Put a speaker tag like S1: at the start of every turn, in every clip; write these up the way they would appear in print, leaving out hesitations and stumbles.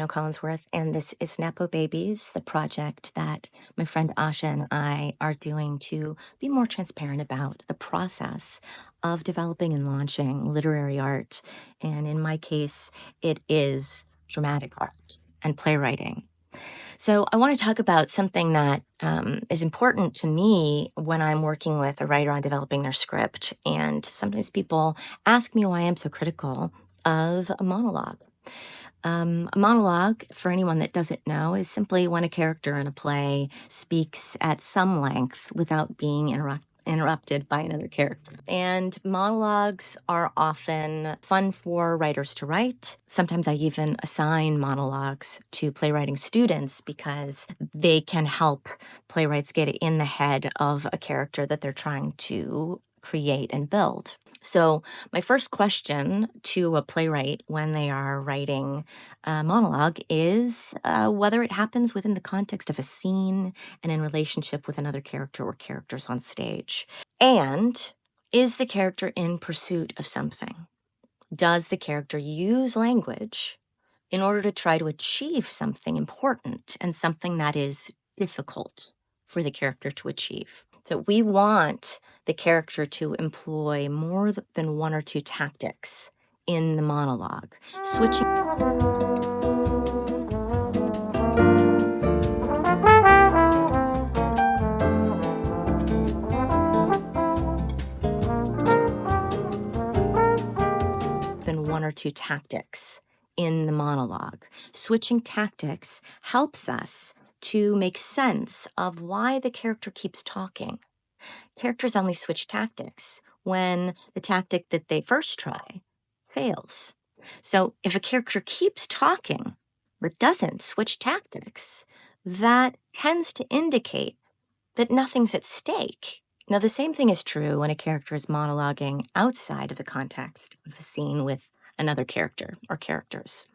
S1: Collinsworth, and this is NEPO Babies, the project that my friend Asha and I are doing to be more transparent about the process of developing and launching literary art. And in my case, it is dramatic art and playwriting. So I want to talk about something that is important to me when I'm working with a writer on developing their script. And sometimes people ask me why I'm so critical of a monologue. A monologue, for anyone that doesn't know, is simply when a character in a play speaks at some length without being interrupted by another character. And monologues are often fun for writers to write. Sometimes I even assign monologues to playwriting students because they can help playwrights get in the head of a character that they're trying to create and build. So my first question to a playwright when they are writing a monologue is whether it happens within the context of a scene and in relationship with another character or characters on stage. And is the character in pursuit of something? Does the character use language in order to try to achieve something important and something that is difficult for the character to achieve? So we want the character to employ more than one or two tactics in the monologue, switching than one or two tactics in the monologue. Switching tactics helps us to make sense of why the character keeps talking. Characters only switch tactics when the tactic that they first try fails. So if a character keeps talking but doesn't switch tactics, that tends to indicate that nothing's at stake. Now, the same thing is true when a character is monologuing outside of the context of a scene with another character or characters.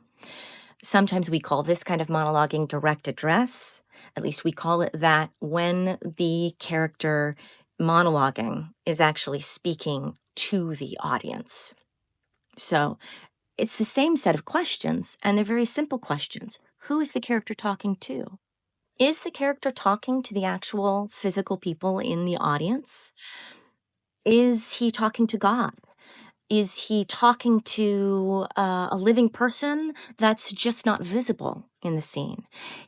S1: Sometimes we call this kind of monologuing direct address. At least we call it that when the character monologuing is actually speaking to the audience. So it's the same set of questions, and they're very simple questions. Who is the character talking to? Is the character talking to the actual physical people in the audience? Is he talking to God? Is he talking to a living person that's just not visible in the scene?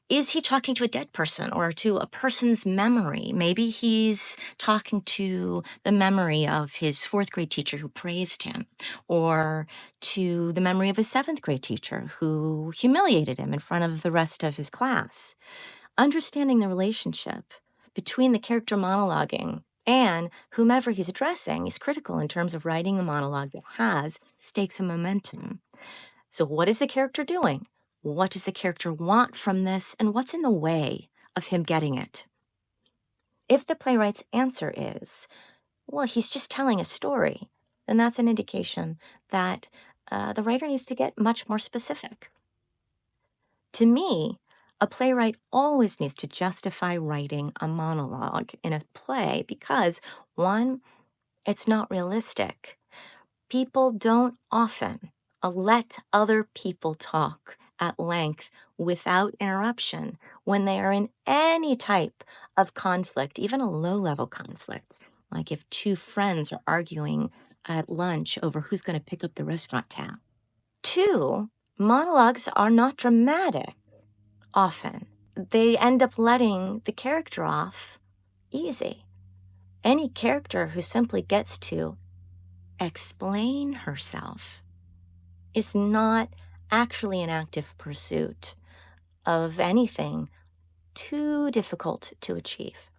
S1: Is he talking to a dead person or to a person's memory? Maybe he's talking to the memory of his fourth grade teacher who praised him, or to the memory of a seventh grade teacher who humiliated him in front of the rest of his class. Understanding the relationship between the character monologuing and whomever he's addressing is critical in terms of writing a monologue that has stakes and momentum. So what is the character doing? What does the character want from this? And what's in the way of him getting it? If the playwright's answer is, well, he's just telling a story, then that's an indication that the writer needs to get much more specific. To me, a playwright always needs to justify writing a monologue in a play because, one, it's not realistic. People don't often let other people talk at length without interruption when they are in any type of conflict, even a low-level conflict, like if two friends are arguing at lunch over who's going to pick up the restaurant tab. Two, monologues are not dramatic. Often, they end up letting the character off easy. Any character who simply gets to explain herself is not actually an active pursuit of anything too difficult to achieve.